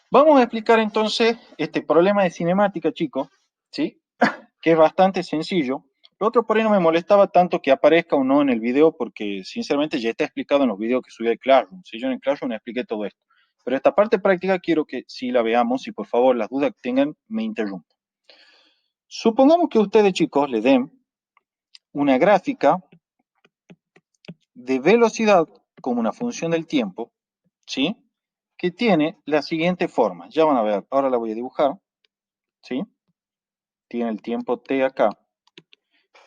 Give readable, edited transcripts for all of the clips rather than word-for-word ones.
Vamos a explicar entonces este problema de cinemática, chicos, ¿sí? Que es bastante sencillo. Lo otro por ahí no me molestaba tanto que aparezca o no en el video porque sinceramente ya está explicado en los videos que subí al Classroom. Si yo en el Classroom expliqué todo esto. Pero esta parte práctica quiero que sí la veamos y por favor las dudas que tengan me interrumpan. Supongamos que ustedes, chicos, le den una gráfica de velocidad como una función del tiempo, ¿sí? Que tiene la siguiente forma. Ya van a ver, ahora la voy a dibujar, ¿sí? Tiene el tiempo t acá.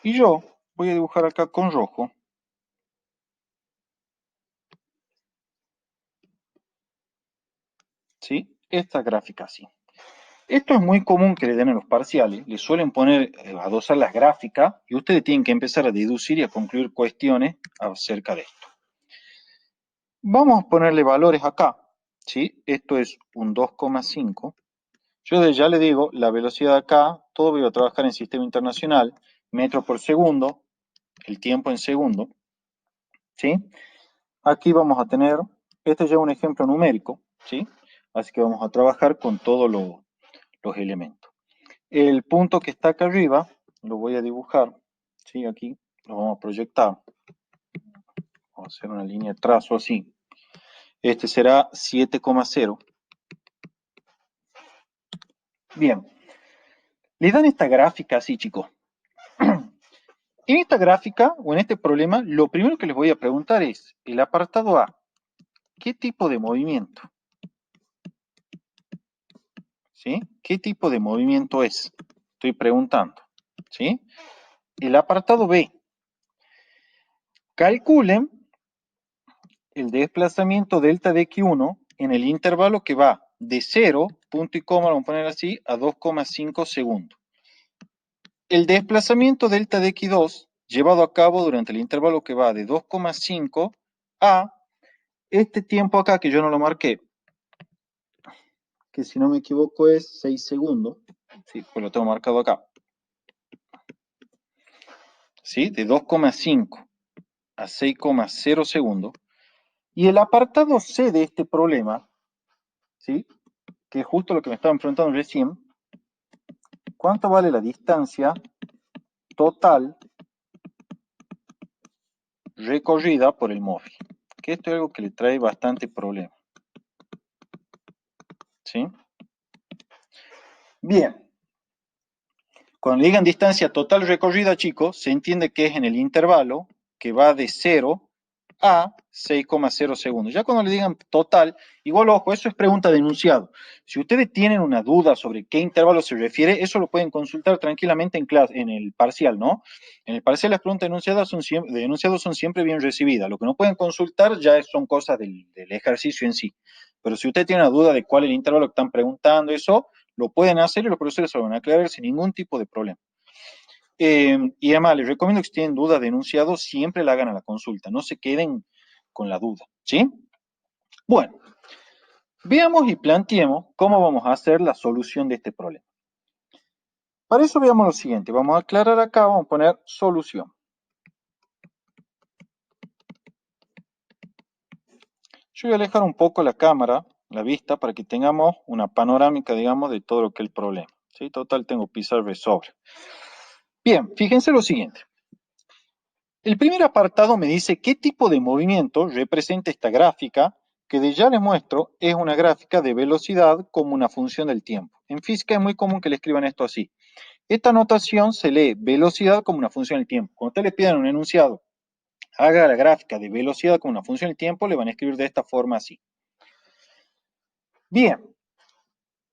Y yo voy a dibujar acá con rojo, ¿sí? Esta gráfica así. Esto es muy común que le den en los parciales, le suelen poner, adosar las gráficas y ustedes tienen que empezar a deducir y a concluir cuestiones acerca de esto. Vamos a ponerle valores acá, ¿sí? Esto es un 2,5. Yo desde ya le digo, la velocidad acá, todo voy a trabajar en sistema internacional, metros por segundo, el tiempo en segundo, ¿sí? Aquí vamos a tener, este ya es un ejemplo numérico, ¿sí? Así que vamos a trabajar con todos los elementos. El punto que está acá arriba, lo voy a dibujar, ¿sí? Aquí lo vamos a proyectar. Vamos a hacer una línea de trazo así. Este será 7,0. Bien, le dan esta gráfica así, chicos. En esta gráfica o en este problema, lo primero que les voy a preguntar es, el apartado A, ¿qué tipo de movimiento? ¿Sí? ¿Qué tipo de movimiento es? Estoy preguntando. ¿Sí? El apartado B, calculen el desplazamiento delta de x1 en el intervalo que va de 0, punto y coma, lo vamos a poner así, a 2,5 segundos. El desplazamiento delta de x2 llevado a cabo durante el intervalo que va de 2,5 a este tiempo acá que yo no lo marqué, que si no me equivoco es 6 segundos, sí, pues lo tengo marcado acá, ¿sí? De 2,5 a 6,0 segundos. Y el apartado C de este problema, ¿sí? Que es justo lo que me estaba enfrentando recién, ¿cuánto vale la distancia total recorrida por el móvil? Que esto es algo que le trae bastante problema, ¿sí? Bien, cuando le digan distancia total recorrida, chicos, se entiende que es en el intervalo que va de 0 a 6,0 segundos. Ya cuando le digan total, igual ojo, eso es pregunta de enunciado. Si ustedes tienen una duda sobre qué intervalo se refiere, eso lo pueden consultar tranquilamente en clase, en el parcial, ¿no? En el parcial las preguntas de enunciado son siempre bien recibidas. Lo que no pueden consultar ya son cosas del ejercicio en sí. Pero si usted tiene una duda de cuál es el intervalo que están preguntando, eso, lo pueden hacer y los profesores se lo van a aclarar sin ningún tipo de problema. Y además, les recomiendo que si tienen duda de enunciado, siempre la hagan a la consulta, no se queden con la duda, ¿sí? Bueno, veamos y planteemos cómo vamos a hacer la solución de este problema. Para eso veamos lo siguiente, vamos a aclarar acá, vamos a poner solución. Yo voy a alejar un poco la cámara, la vista, para que tengamos una panorámica, digamos, de todo lo que es el problema. ¿Sí? Total, tengo pizarra sobre. Bien, fíjense lo siguiente. El primer apartado me dice qué tipo de movimiento representa esta gráfica, que de ya les muestro es una gráfica de velocidad como una función del tiempo. En física es muy común que le escriban esto así. Esta notación se lee velocidad como una función del tiempo. Cuando ustedes le pidan un enunciado, haga la gráfica de velocidad como una función del tiempo, le van a escribir de esta forma así. Bien,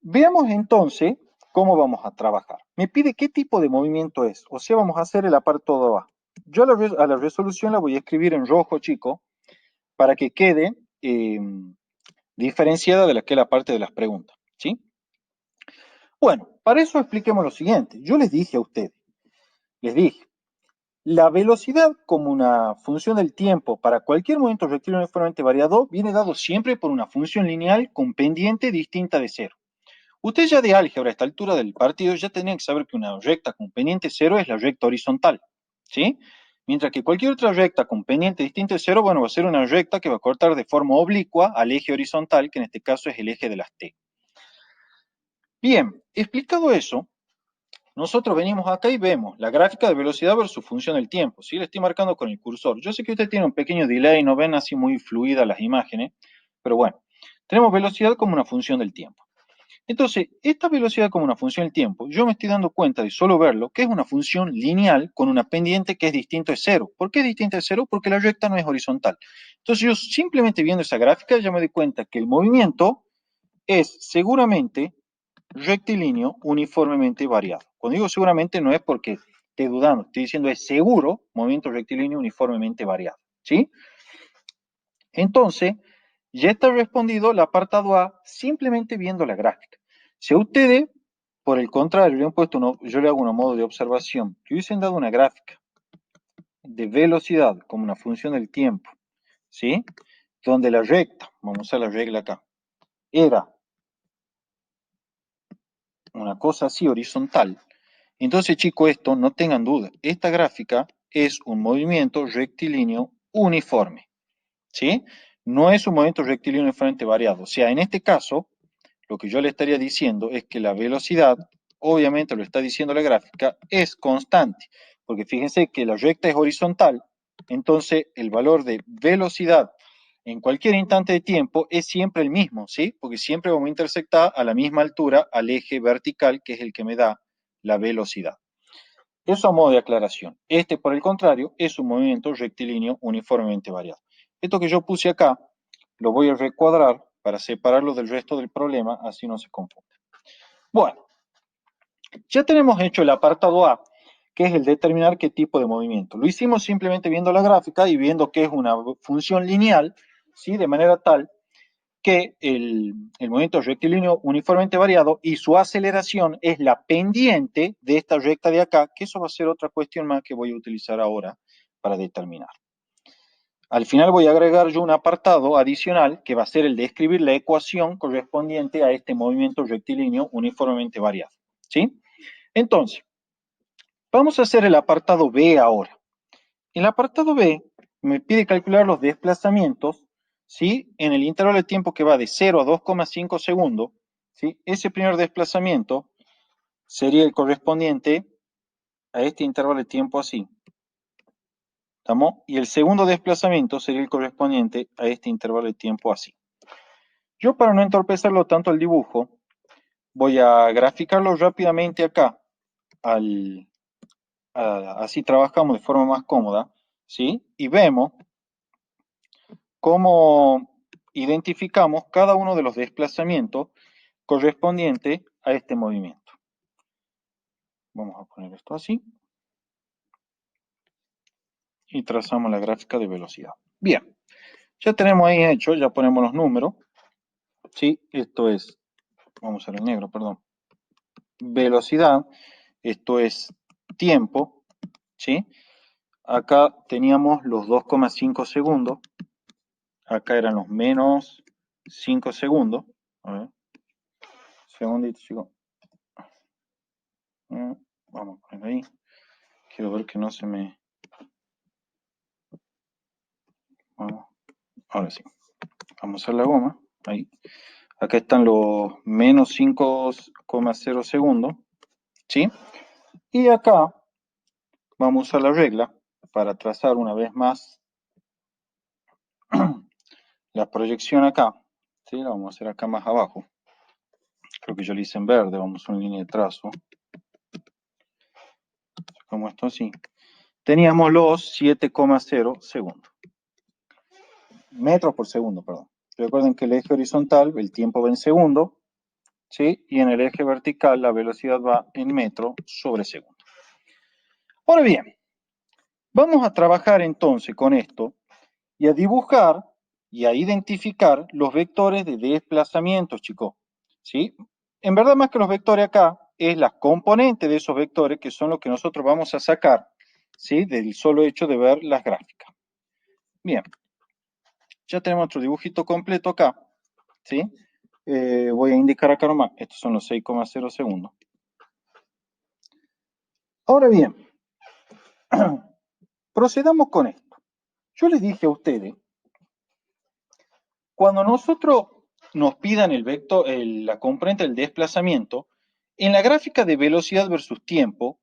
veamos entonces cómo vamos a trabajar. Me pide qué tipo de movimiento es, o sea, vamos a hacer el apartado A. Yo a la resolución la voy a escribir en rojo, chico, para que quede diferenciada de la que es la parte de las preguntas, ¿sí? Bueno, para eso expliquemos lo siguiente. Yo les dije a ustedes, les dije, la velocidad como una función del tiempo para cualquier movimiento rectilíneo uniformemente variado viene dado siempre por una función lineal con pendiente distinta de cero. Ustedes ya de álgebra a esta altura del partido ya tenían que saber que una recta con pendiente cero es la recta horizontal, ¿sí? Mientras que cualquier otra recta con pendiente distinta de cero, va a ser una recta que va a cortar de forma oblicua al eje horizontal, que en este caso es el eje de las t. Bien, explicado eso, nosotros venimos acá y vemos la gráfica de velocidad versus función del tiempo, ¿sí? Le estoy marcando con el cursor. Yo sé que usted tiene un pequeño delay, no ven así muy fluidas las imágenes, pero bueno, tenemos velocidad como una función del tiempo. Entonces, esta velocidad como una función del tiempo, yo me estoy dando cuenta de solo verlo, que es una función lineal con una pendiente que es distinto de cero. ¿Por qué es distinto de cero? Porque la recta no es horizontal. Entonces, yo simplemente viendo esa gráfica ya me doy cuenta que el movimiento es seguramente rectilíneo uniformemente variado. Cuando digo seguramente no es porque esté dudando, estoy diciendo es seguro movimiento rectilíneo uniformemente variado. ¿Sí? Entonces, ya está respondido el apartado A simplemente viendo la gráfica. Si a ustedes, por el contrario, le han puesto yo le hago un modo de observación, que hubiesen dado una gráfica de velocidad como una función del tiempo, ¿sí? Donde la recta, vamos a usar la regla acá, era una cosa así horizontal. Entonces, chicos, esto no tengan duda, esta gráfica es un movimiento rectilíneo uniforme, ¿sí? No es un movimiento rectilíneo uniformemente variado. O sea, en este caso, lo que yo le estaría diciendo es que la velocidad, obviamente lo está diciendo la gráfica, es constante, porque fíjense que la recta es horizontal, entonces el valor de velocidad en cualquier instante de tiempo es siempre el mismo, ¿sí? Porque siempre vamos a intersectar a la misma altura al eje vertical, que es el que me da la velocidad. Eso a modo de aclaración. Este, por el contrario, es un movimiento rectilíneo uniformemente variado. Esto que yo puse acá, lo voy a recuadrar para separarlo del resto del problema, así no se confunde. Bueno, ya tenemos hecho el apartado A, que es el determinar qué tipo de movimiento. Lo hicimos simplemente viendo la gráfica y viendo que es una función lineal, ¿sí? De manera tal que el movimiento rectilíneo uniformemente variado y su aceleración es la pendiente de esta recta de acá, que eso va a ser otra cuestión más que voy a utilizar ahora para determinar. Al final voy a agregar yo un apartado adicional que va a ser el de escribir la ecuación correspondiente a este movimiento rectilíneo uniformemente variado. ¿Sí? Entonces, vamos a hacer el apartado B ahora. El apartado B me pide calcular los desplazamientos, ¿sí? En el intervalo de tiempo que va de 0 a 2,5 segundos, ¿sí? Ese primer desplazamiento sería el correspondiente a este intervalo de tiempo así. ¿Estamos? Y el segundo desplazamiento sería el correspondiente a este intervalo de tiempo así. Yo, para no entorpecerlo tanto el dibujo, voy a graficarlo rápidamente acá. Así trabajamos de forma más cómoda, ¿sí? Y vemos cómo identificamos cada uno de los desplazamientos correspondientes a este movimiento. Vamos a poner esto así. Y trazamos la gráfica de velocidad. Bien, ya tenemos ahí hecho, ya ponemos los números. ¿Sí? Esto es, vamos a ver el negro, perdón. Velocidad, esto es tiempo, ¿sí? Acá teníamos los 2,5 segundos. Acá eran los menos 5 segundos. A ver. Segundito, chicos. Vamos a poner ahí. Quiero ver que no se me... Vamos. Ahora sí. Vamos a hacer la goma. Ahí. Acá están los menos 5,0 segundos. ¿Sí? Y acá vamos a usar la regla para trazar una vez más la proyección acá. ¿Sí? La vamos a hacer acá más abajo. Creo que yo lo hice en verde. Vamos a una línea de trazo. Como esto así. Teníamos los 7,0 segundos. Metros por segundo, perdón. Recuerden que el eje horizontal, el tiempo va en segundo, ¿sí? Y en el eje vertical la velocidad va en metro sobre segundo. Ahora bien, vamos a trabajar entonces con esto y a dibujar y a identificar los vectores de desplazamiento, chicos, ¿sí? En verdad, más que los vectores acá, es la componente de esos vectores que son los que nosotros vamos a sacar, ¿sí? Del solo hecho de ver las gráficas. Bien, ya tenemos nuestro dibujito completo acá, ¿sí? Voy a indicar acá nomás, estos son los 6,0 segundos. Ahora bien, procedamos con esto. Yo les dije a ustedes, cuando nosotros nos pidan el vector, la componente del desplazamiento, en la gráfica de velocidad versus tiempo,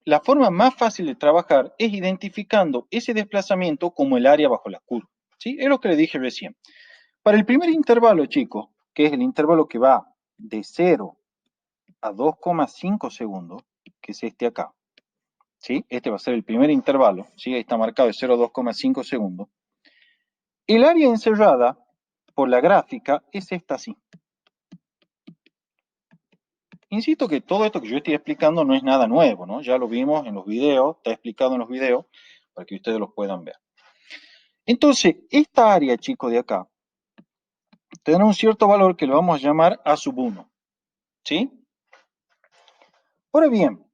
la forma más fácil de trabajar es identificando ese desplazamiento como el área bajo la curva. ¿Sí? Es lo que le dije recién. Para el primer intervalo, chicos, que es el intervalo que va de 0 a 2,5 segundos, que es este acá, ¿sí? Este va a ser el primer intervalo, ¿sí? Ahí está marcado de 0 a 2,5 segundos. El área encerrada por la gráfica es esta así. Insisto que todo esto que yo estoy explicando no es nada nuevo, ¿no? Ya lo vimos en los videos, está explicado en los videos, para que ustedes los puedan ver. Entonces, esta área, chicos, de acá, tendrá un cierto valor que le vamos a llamar A sub 1, ¿sí? Ahora bien,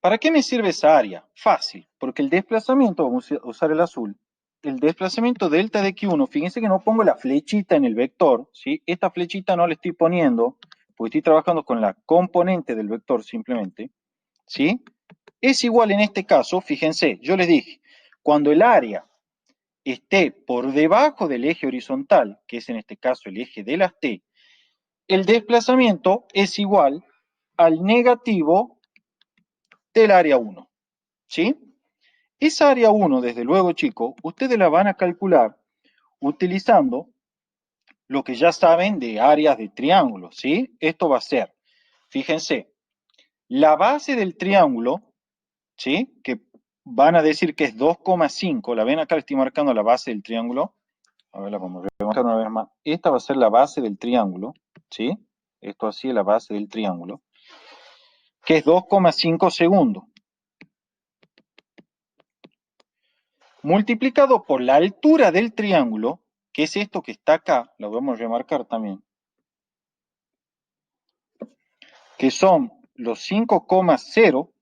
¿para qué me sirve esa área? Fácil, porque el desplazamiento, vamos a usar el azul, el desplazamiento delta de Q1, fíjense que no pongo la flechita en el vector, ¿sí? Esta flechita no la estoy poniendo, porque estoy trabajando con la componente del vector simplemente, ¿sí? Es igual en este caso, fíjense, yo les dije, cuando el área esté por debajo del eje horizontal, que es en este caso el eje de las T, el desplazamiento es igual al negativo del área 1, ¿sí? Esa área 1, desde luego, chicos, ustedes la van a calcular utilizando lo que ya saben de áreas de triángulo, ¿sí? Esto va a ser, fíjense, la base del triángulo, ¿sí? Que van a decir que es 2,5, la ven acá, le estoy marcando la base del triángulo. A ver, la vamos a remontar una vez más. Esta va a ser la base del triángulo, ¿sí? Esto así es la base del triángulo, que es 2,5 segundos. Multiplicado por la altura del triángulo, que es esto que está acá, lo vamos a remarcar también, que son los 5,0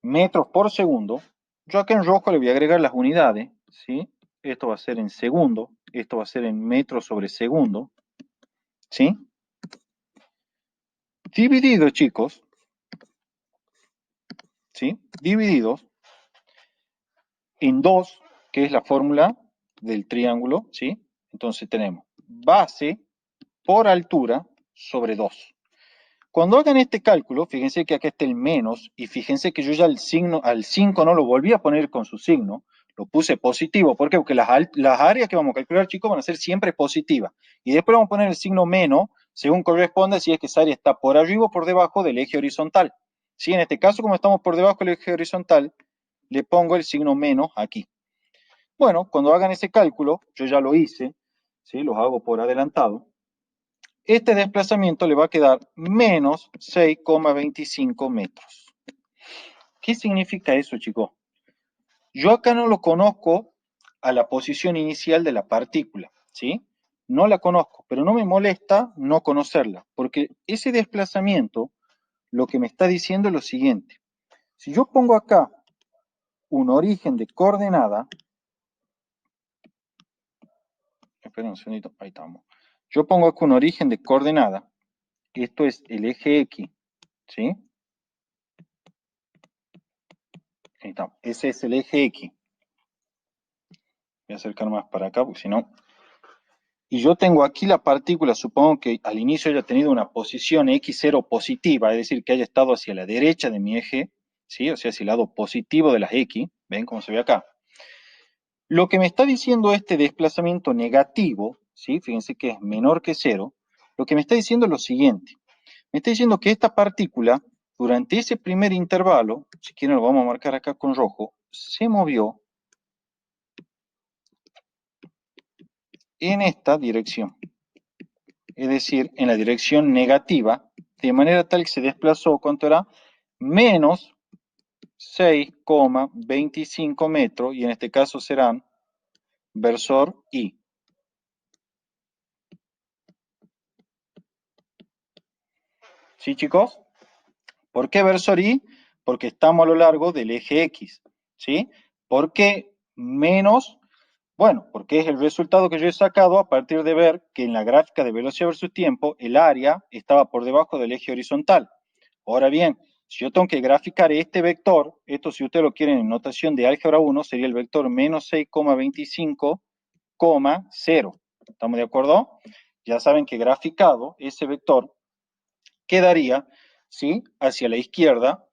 metros por segundo. Yo acá en rojo le voy a agregar las unidades, ¿sí? Esto va a ser en segundo, esto va a ser en metros sobre segundo, ¿sí? Dividido, chicos, ¿sí? Divididos en 2, que es la fórmula del triángulo, ¿sí? Entonces tenemos base por altura sobre 2. Cuando hagan este cálculo, fíjense que acá está el menos, y fíjense que yo ya el signo, al 5 no lo volví a poner con su signo, lo puse positivo. ¿Por qué? Porque las áreas que vamos a calcular, chicos, van a ser siempre positivas. Y después vamos a poner el signo menos, según corresponda, si es que esa área está por arriba o por debajo del eje horizontal. ¿Sí? En este caso, como estamos por debajo del eje horizontal, le pongo el signo menos aquí. Bueno, cuando hagan ese cálculo, yo ya lo hice, ¿sí? Los hago por adelantado. Este desplazamiento le va a quedar menos 6,25 metros. ¿Qué significa eso, chicos? Yo acá no lo conozco a la posición inicial de la partícula, ¿sí? No la conozco, pero no me molesta no conocerla, porque ese desplazamiento lo que me está diciendo es lo siguiente. Si yo pongo acá un origen de coordenada, esperen un segundito, ahí estamos. Yo pongo acá un origen de coordenada, esto es el eje X, ¿sí? Ahí estamos, ese es el eje X. Voy a acercar más para acá, porque si no... Y yo tengo aquí la partícula, supongo que al inicio haya tenido una posición x0 positiva, es decir, que haya estado hacia la derecha de mi eje, ¿sí? O sea, hacia el lado positivo de las x, ¿ven cómo se ve acá? Lo que me está diciendo este desplazamiento negativo, ¿sí? Fíjense que es menor que 0, lo que me está diciendo es lo siguiente. Me está diciendo que esta partícula, durante ese primer intervalo, si quieren lo vamos a marcar acá con rojo, se movió en esta dirección, es decir, en la dirección negativa, de manera tal que se desplazó, ¿cuánto era? Menos 6,25 metros, y en este caso serán versor I. ¿Sí, chicos? ¿Por qué versor I? Porque estamos a lo largo del eje X, ¿sí? ¿Por qué menos? Bueno, porque es el resultado que yo he sacado a partir de ver que en la gráfica de velocidad versus tiempo el área estaba por debajo del eje horizontal. Ahora bien, si yo tengo que graficar este vector, esto si ustedes lo quieren en notación de álgebra 1, sería el vector menos 6,25, 0. ¿Estamos de acuerdo? ya saben que graficado, ese vector quedaría, ¿sí?, hacia la izquierda,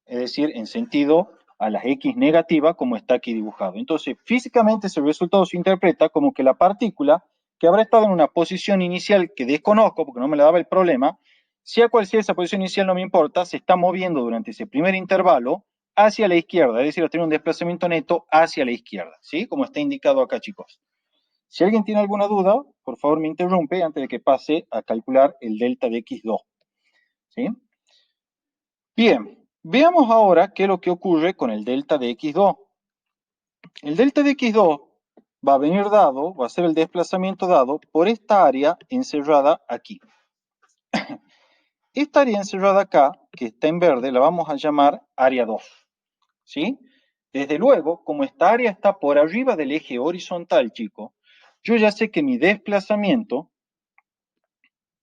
es decir, en sentido a las x negativa, como está aquí dibujado. Entonces, físicamente ese resultado se interpreta como que la partícula, que habrá estado en una posición inicial que desconozco, porque no me la daba el problema, sea cual sea esa posición inicial no me importa, se está moviendo durante ese primer intervalo hacia la izquierda, es decir, tiene un desplazamiento neto hacia la izquierda, ¿sí?, como está indicado acá, chicos. Si alguien tiene alguna duda, por favor me interrumpe antes de que pase a calcular el delta de x2, ¿sí? Bien, veamos ahora qué es lo que ocurre con el delta de x2. El delta de x2 va a venir dado, va a ser el desplazamiento dado por esta área encerrada aquí. Esta área encerrada acá, que está en verde, la vamos a llamar área 2, ¿sí? Desde luego, como esta área está por arriba del eje horizontal, chicos, yo ya sé que mi desplazamiento,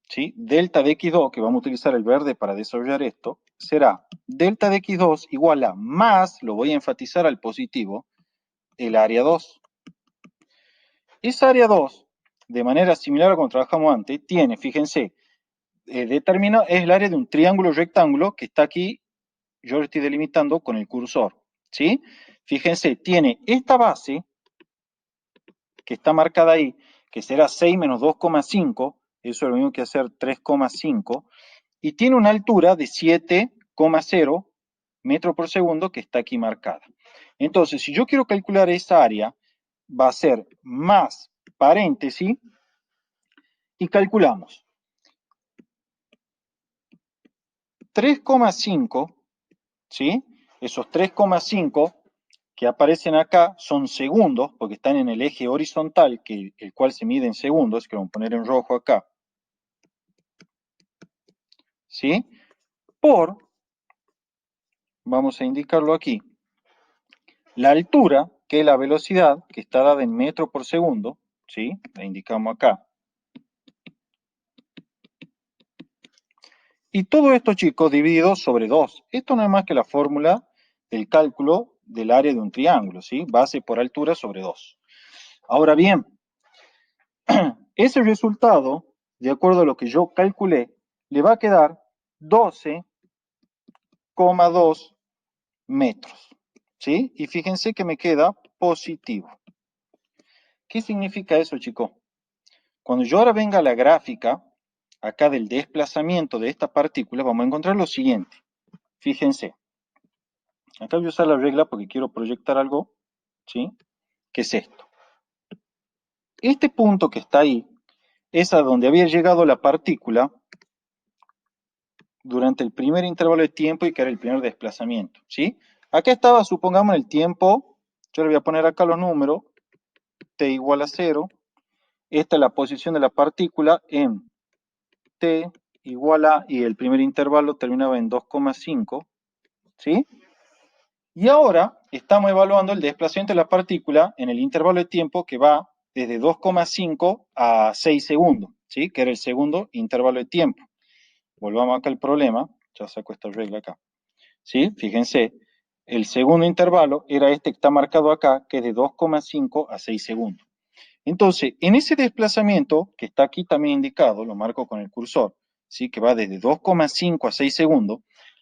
¿sí?, delta de x2, que vamos a utilizar el verde para desarrollar esto, será delta de x2 igual a más, lo voy a enfatizar al positivo, el área 2. Esa área 2, de manera similar a como trabajamos antes, tiene, fíjense, determina, es el área de un triángulo rectángulo que está aquí, yo lo estoy delimitando con el cursor, ¿sí? Fíjense, tiene esta base, que está marcada ahí, que será 6 menos 2,5, eso es lo mismo que hacer 3,5, y tiene una altura de 7,0 metros por segundo que está aquí marcada. Entonces, si yo quiero calcular esa área, va a ser más paréntesis y calculamos 3,5, ¿sí? Esos 3,5 que aparecen acá son segundos, porque están en el eje horizontal, el cual se mide en segundos, que vamos a poner en rojo acá, ¿sí? Por, vamos a indicarlo aquí, la altura, que es la velocidad, que está dada en metros por segundo, ¿sí? La indicamos acá. Y todo esto, chicos, dividido sobre 2. Esto no es más que la fórmula del cálculo del área de un triángulo, ¿sí? Base por altura sobre 2. Ahora bien, ese resultado, de acuerdo a lo que yo calculé, le va a quedar 12,2 metros, ¿sí? Y fíjense que me queda positivo. ¿Qué significa eso, chicos? Cuando yo ahora venga a la gráfica, acá del desplazamiento de esta partícula, vamos a encontrar lo siguiente. Fíjense, acá voy a usar la regla porque quiero proyectar algo, ¿sí? ¿Qué es esto? Este punto que está ahí es a donde había llegado la partícula durante el primer intervalo de tiempo y que era el primer desplazamiento, ¿sí? Acá estaba, supongamos, el tiempo, yo le voy a poner acá los números, t igual a 0, esta es la posición de la partícula en t igual a, y el primer intervalo terminaba en 2,5, ¿sí? Y ahora estamos evaluando el desplazamiento de la partícula en el intervalo de tiempo que va desde 2,5 a 6 segundos, ¿sí? Que era el segundo intervalo de tiempo. Volvamos acá al problema, ya saco esta regla acá, ¿sí? Fíjense, el segundo intervalo era este que está marcado acá, que es de 2,5 a 6 segundos. Entonces, en ese desplazamiento, que está aquí también indicado, lo marco con el cursor, ¿sí?, que va desde 2,5 a 6 segundos,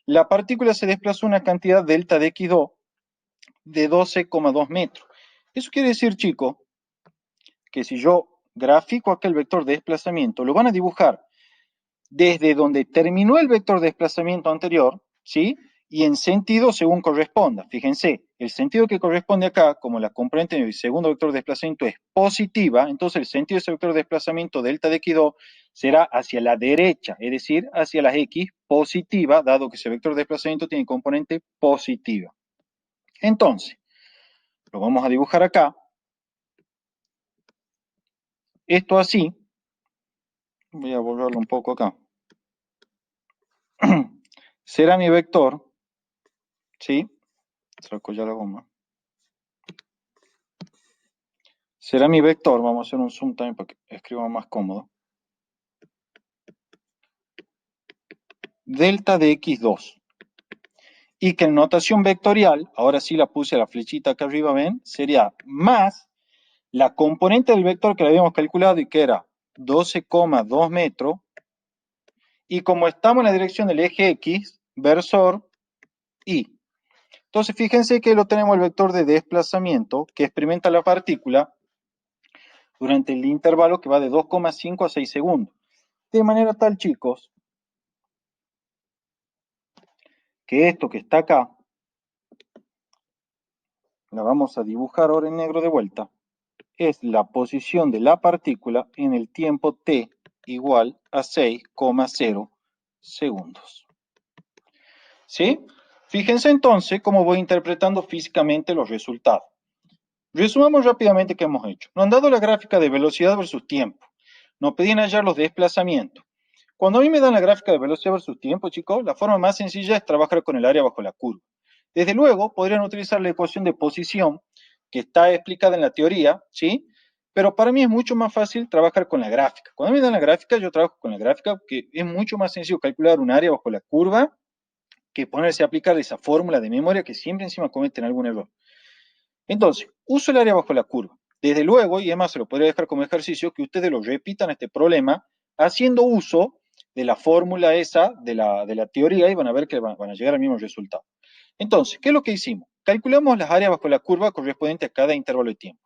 la partícula se desplazó una cantidad delta de x2 de 12,2 metros. Eso quiere decir, chicos, que si yo grafico acá el vector de desplazamiento, lo van a dibujar desde donde terminó el vector de desplazamiento anterior, ¿sí?, y en sentido según corresponda. Fíjense, el sentido que corresponde acá, como la componente del segundo vector de desplazamiento es positiva, entonces el sentido de ese vector de desplazamiento delta de x2 será hacia la derecha, es decir, hacia las x positiva, dado que ese vector de desplazamiento tiene componente positiva. Entonces, lo vamos a dibujar acá. Esto así, voy a borrarlo un poco acá, será mi vector, ¿sí? Saco ya la goma. Será mi vector, vamos a hacer un zoom también para que escriba más cómodo. Delta de x2. Y que en notación vectorial, ahora sí la puse a la flechita acá arriba, ¿ven? Sería más la componente del vector que le habíamos calculado y que era 12,2 metros. Y como estamos en la dirección del eje X, versor Y. Entonces, fíjense que lo tenemos el vector de desplazamiento que experimenta la partícula durante el intervalo que va de 2,5 a 6 segundos. De manera tal, chicos, que esto que está acá, la vamos a dibujar ahora en negro de vuelta, es la posición de la partícula en el tiempo t igual a 6,0 segundos. ¿Sí? Fíjense entonces cómo voy interpretando físicamente los resultados. Resumamos rápidamente qué hemos hecho. Nos han dado la gráfica de velocidad versus tiempo. Nos pedían hallar los desplazamientos. Cuando a mí me dan la gráfica de velocidad versus tiempo, chicos, la forma más sencilla es trabajar con el área bajo la curva. Desde luego, podrían utilizar la ecuación de posición, que está explicada en la teoría, ¿sí? Pero para mí es mucho más fácil trabajar con la gráfica. Cuando me dan la gráfica, yo trabajo con la gráfica, que es mucho más sencillo calcular un área bajo la curva que ponerse a aplicar esa fórmula de memoria que siempre encima cometen algún error. Entonces, uso el área bajo la curva. Desde luego, y además se lo podría dejar como ejercicio, que ustedes lo repitan este problema haciendo uso de la fórmula esa de la teoría y van a ver que van a llegar al mismo resultado. Entonces, ¿qué es lo que hicimos? Calculamos las áreas bajo la curva correspondientes a cada intervalo de tiempo.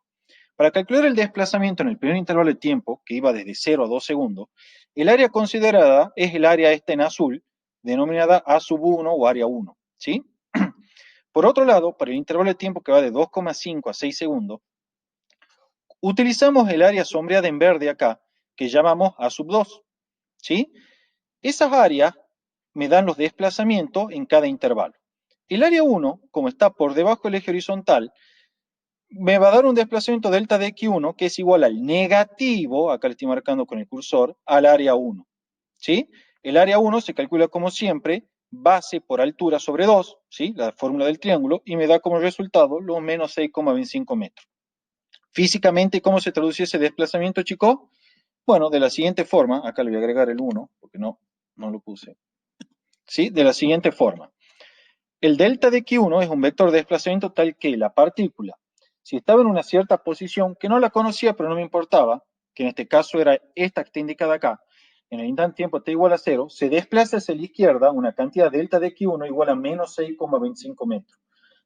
Para calcular el desplazamiento en el primer intervalo de tiempo, que iba desde 0 a 2 segundos, el área considerada es el área esta en azul, denominada A sub 1 o área 1, ¿sí? Por otro lado, para el intervalo de tiempo que va de 2,5 a 6 segundos, utilizamos el área sombreada en verde acá, que llamamos A sub 2, ¿sí? Esas áreas me dan los desplazamientos en cada intervalo. El área 1, como está por debajo del eje horizontal, me va a dar un desplazamiento delta de x1 que es igual al negativo, acá le estoy marcando con el cursor, al área 1, ¿sí? El área 1 se calcula como siempre, base por altura sobre 2, ¿sí? La fórmula del triángulo, y me da como resultado los menos 6,25 metros. Físicamente, ¿cómo se traduce ese desplazamiento, chicos? Bueno, de la siguiente forma, acá le voy a agregar el 1, porque no lo puse, ¿sí? De la siguiente forma. El delta de x1 es un vector de desplazamiento tal que la partícula, si estaba en una cierta posición, que no la conocía pero no me importaba, que en este caso era esta que está indicada acá, en el instante tiempo t igual a 0, se desplaza hacia la izquierda una cantidad delta de x1 igual a menos 6,25 metros,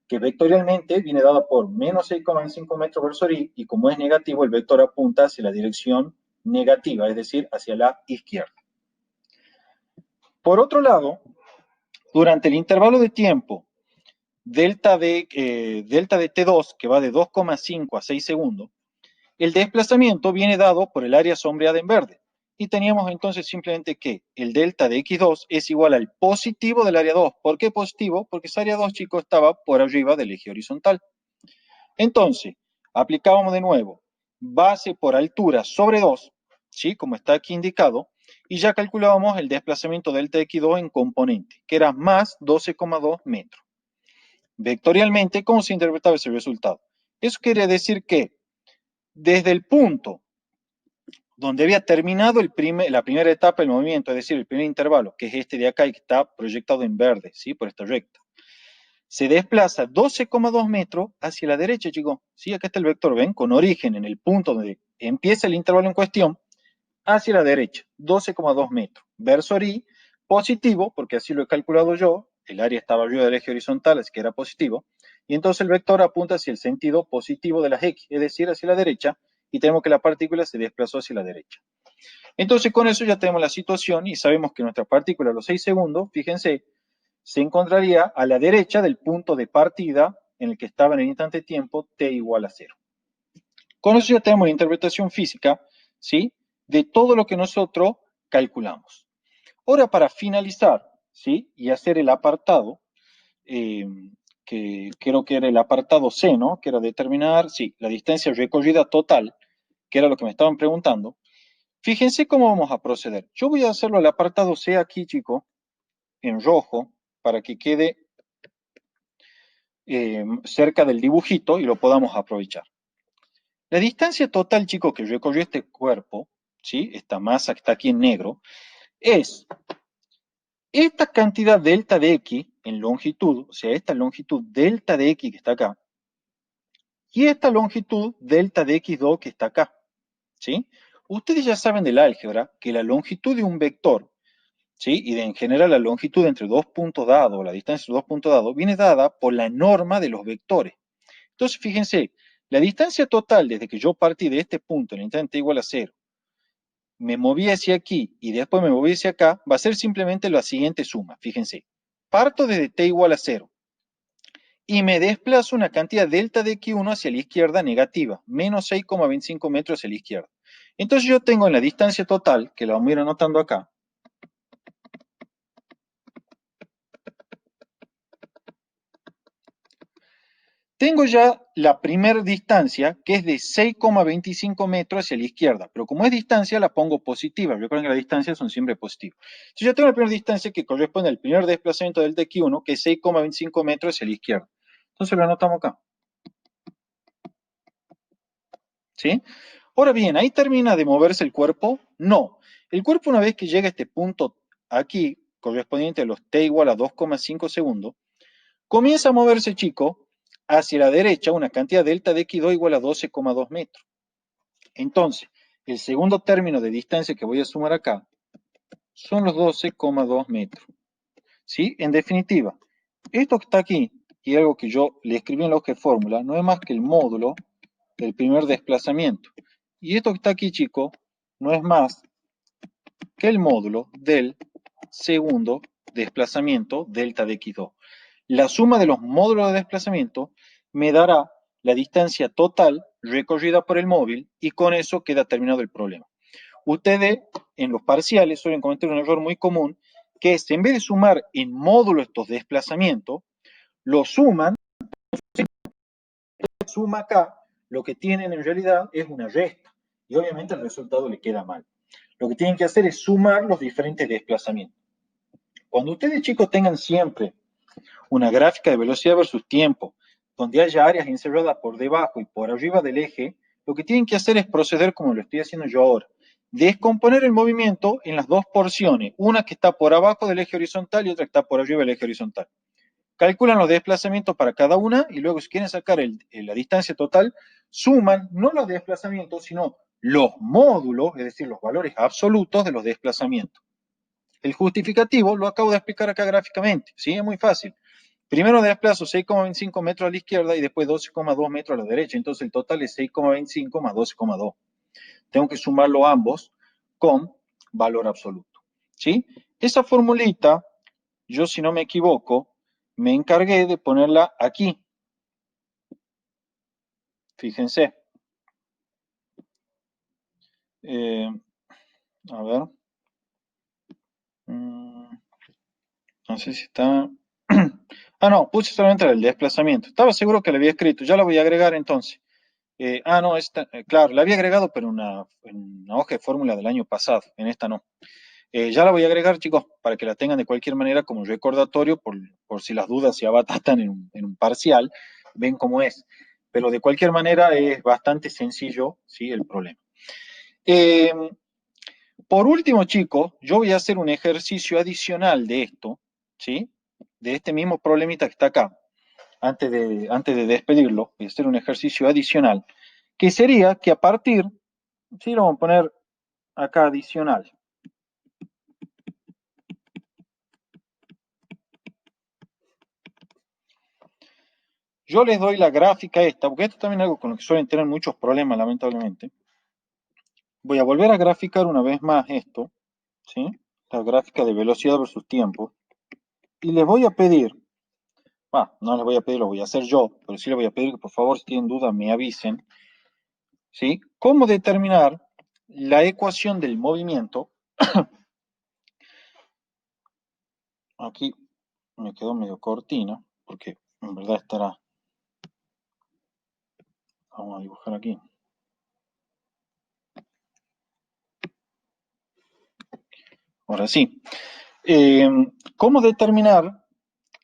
que vectorialmente viene dada por menos 6,25 metros versor y como es negativo, el vector apunta hacia la dirección negativa, es decir, hacia la izquierda. Por otro lado, durante el intervalo de tiempo delta de T2, que va de 2,5 a 6 segundos, el desplazamiento viene dado por el área sombreada en verde. Y teníamos entonces simplemente que el delta de x2 es igual al positivo del área 2. ¿Por qué positivo? Porque esa área 2, chicos, estaba por arriba del eje horizontal. Entonces, aplicábamos de nuevo base por altura sobre 2, ¿sí? Como está aquí indicado, y ya calculábamos el desplazamiento delta de x2 en componente, que era más 12,2 metros. Vectorialmente, ¿cómo se interpretaba ese resultado? Eso quiere decir que desde el punto donde había terminado la primera etapa del movimiento, es decir, el primer intervalo, que es este de acá y que está proyectado en verde, ¿sí? Por esta recta, se desplaza 12,2 metros hacia la derecha, chicos. ¿Sí? Acá está el vector, ¿ven? Con origen en el punto donde empieza el intervalo en cuestión, hacia la derecha, 12,2 metros. Versor Y, positivo, porque así lo he calculado yo, el área estaba arriba del eje horizontal, así que era positivo, y entonces el vector apunta hacia el sentido positivo de las X, es decir, hacia la derecha, y tenemos que la partícula se desplazó hacia la derecha. Entonces con eso ya tenemos la situación y sabemos que nuestra partícula a los 6 segundos, fíjense, se encontraría a la derecha del punto de partida en el que estaba en el instante de tiempo t igual a 0. Con eso ya tenemos la interpretación física, ¿sí? De todo lo que nosotros calculamos. Ahora, para finalizar, ¿sí? Y hacer el apartado, que creo que era el apartado C, ¿no? Que era determinar, sí, la distancia recorrida total, que era lo que me estaban preguntando. Fíjense cómo vamos a proceder. Yo voy a hacerlo al apartado C aquí, chicos, en rojo, para que quede cerca del dibujito y lo podamos aprovechar. La distancia total, chicos, que recorrió este cuerpo, ¿sí? Esta masa que está aquí en negro, es esta cantidad delta de x en longitud, o sea, esta longitud delta de x que está acá, y esta longitud delta de x2 que está acá, ¿sí? Ustedes ya saben del álgebra que la longitud de un vector, ¿sí? Y en general la longitud entre dos puntos dados, la distancia entre dos puntos dados, viene dada por la norma de los vectores. Entonces, fíjense, la distancia total desde que yo partí de este punto, en el instante igual a 0, me moví hacia aquí y después me moví hacia acá, va a ser simplemente la siguiente suma. Fíjense, parto desde t igual a 0 y me desplazo una cantidad delta de x1 hacia la izquierda negativa, menos 6,25 metros hacia la izquierda. Entonces yo tengo en la distancia total, que la vamos a ir anotando acá, tengo ya la primera distancia, que es de 6,25 metros hacia la izquierda, pero como es distancia, la pongo positiva. Recuerden que las distancias son siempre positivas. Entonces yo tengo la primera distancia que corresponde al primer desplazamiento del TX1, que es 6,25 metros hacia la izquierda. Entonces lo anotamos acá. ¿Sí? Ahora bien, ¿ahí termina de moverse el cuerpo? No. El cuerpo, una vez que llega a este punto aquí, correspondiente a los t igual a 2,5 segundos, comienza a moverse, chico, hacia la derecha una cantidad delta de x2 igual a 12,2 metros. Entonces, el segundo término de distancia que voy a sumar acá son los 12,2 metros. ¿Sí? En definitiva, esto que está aquí, y algo que yo le escribí en la hoja de fórmula, no es más que el módulo del primer desplazamiento. Y esto que está aquí, chico, no es más que el módulo del segundo desplazamiento delta de x2. La suma de los módulos de desplazamiento me dará la distancia total recorrida por el móvil y con eso queda terminado el problema. Ustedes en los parciales suelen cometer un error muy común, que es en vez de sumar en módulo estos desplazamientos, lo suman, suma acá, lo que tienen en realidad es una resta y obviamente el resultado le queda mal. Lo que tienen que hacer es sumar los diferentes desplazamientos. Cuando ustedes, chicos, tengan siempre una gráfica de velocidad versus tiempo, donde haya áreas encerradas por debajo y por arriba del eje, lo que tienen que hacer es proceder como lo estoy haciendo yo ahora. Descomponer el movimiento en las dos porciones, una que está por abajo del eje horizontal y otra que está por arriba del eje horizontal. Calculan los desplazamientos para cada una y luego si quieren sacar la distancia total, suman no los desplazamientos, sino los módulos, es decir, los valores absolutos de los desplazamientos. El justificativo lo acabo de explicar acá gráficamente, ¿sí? Es muy fácil. Primero desplazo 6,25 metros a la izquierda y después 12,2 metros a la derecha. Entonces el total es 6,25 más 12,2. Tengo que sumarlo ambos con valor absoluto. ¿Sí? Esa formulita, yo si no me equivoco, me encargué de ponerla aquí. Fíjense. A ver. No sé si está... Ah, no, puse solamente el desplazamiento. Estaba seguro que lo había escrito. Ya lo voy a agregar entonces. No, claro, la había agregado, pero en una hoja de fórmula del año pasado, en esta no. Ya la voy a agregar, chicos, para que la tengan de cualquier manera como recordatorio, por si las dudas se abatatan en un parcial, ven cómo es. Pero de cualquier manera es bastante sencillo, ¿sí? El problema. Por último, chicos, yo voy a hacer un ejercicio adicional de esto, ¿sí? De este mismo problemita que está acá. Antes de despedirlo, voy a hacer un ejercicio adicional, que sería que a partir, sí, lo vamos a poner acá adicional. Yo les doy la gráfica esta, porque esto también es algo con lo que suelen tener muchos problemas, lamentablemente. Voy a volver a graficar una vez más esto, ¿sí? La gráfica de velocidad versus tiempo. Y les voy a pedir, no les voy a pedir, lo voy a hacer yo, pero sí les voy a pedir que por favor, si tienen duda, me avisen, ¿sí? ¿Cómo determinar la ecuación del movimiento? Aquí me quedó medio cortina, porque en verdad estará... Vamos a dibujar aquí. Ahora sí. ¿Cómo determinar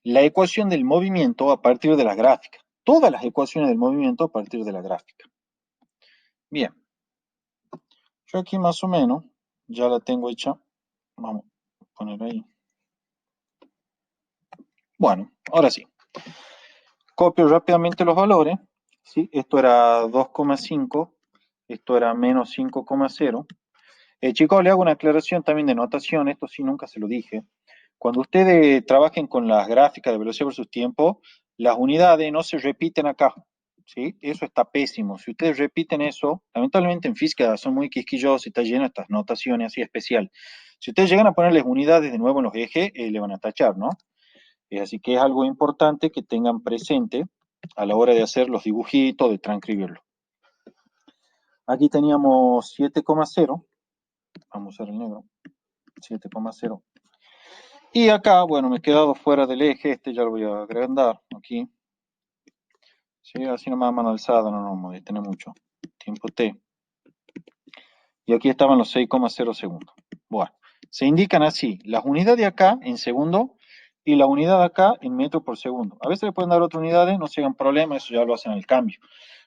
la ecuación del movimiento a partir de la gráfica? Todas las ecuaciones del movimiento a partir de la gráfica. Bien. Yo aquí más o menos ya la tengo hecha. Vamos a poner ahí. Bueno, ahora sí. Copio rápidamente los valores. ¿Sí? Esto era 2,5. Esto era menos 5,0. Chicos, le hago una aclaración también de notación, esto sí nunca se lo dije. Cuando ustedes trabajen con las gráficas de velocidad versus tiempo, las unidades no se repiten acá, ¿sí? Eso está pésimo. Si ustedes repiten eso, lamentablemente en física son muy quisquillosos y está lleno de estas notaciones así especial. Si ustedes llegan a ponerles unidades de nuevo en los ejes, le van a tachar, ¿no? Así que es algo importante que tengan presente a la hora de hacer los dibujitos, de transcribirlo. Aquí teníamos 7,0. Vamos a usar el negro. 7,0. Y acá, bueno, me he quedado fuera del eje, este ya lo voy a agrandar aquí. Sí, así nomás mano alzada, no me voy a tener mucho. Tiempo T. Y aquí estaban los 6,0 segundos. Bueno, se indican así, las unidades acá en segundo y la unidad acá en metro por segundo. A veces le pueden dar otras unidades, no se hagan problema, eso ya lo hacen al cambio.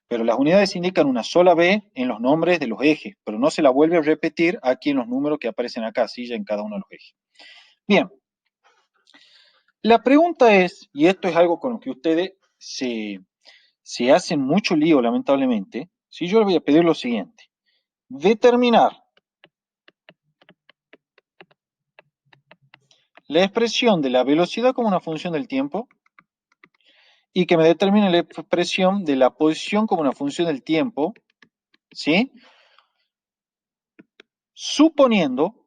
Pero las unidades indican una sola B en los nombres de los ejes, pero no se la vuelve a repetir aquí en los números que aparecen acá, así ya en cada uno de los ejes. Bien, la pregunta es, y esto es algo con lo que ustedes se hacen mucho lío, lamentablemente, si yo les voy a pedir lo siguiente, determinar la expresión de la velocidad como una función del tiempo y que me determine la expresión de la posición como una función del tiempo, ¿sí? Suponiendo,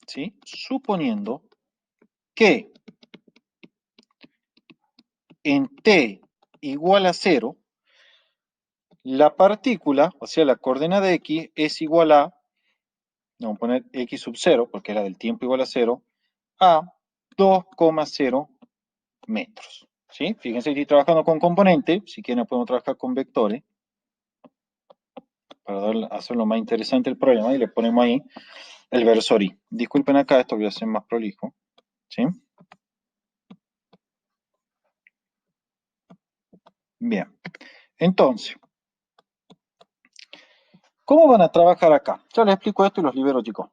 ¿sí? Suponiendo que en t igual a 0, la partícula, o sea, la coordenada x, es igual a, vamos a poner x sub 0, porque era del tiempo igual a 0, a 2,0 metros. ¿Sí? Fíjense que estoy trabajando con componentes, si quieren podemos trabajar con vectores, para hacerlo más interesante el problema, y le ponemos ahí el versor y. Disculpen acá, esto voy a hacer más prolijo. ¿Sí? Bien. Entonces, ¿cómo van a trabajar acá? Ya les explico esto y los libero, chicos.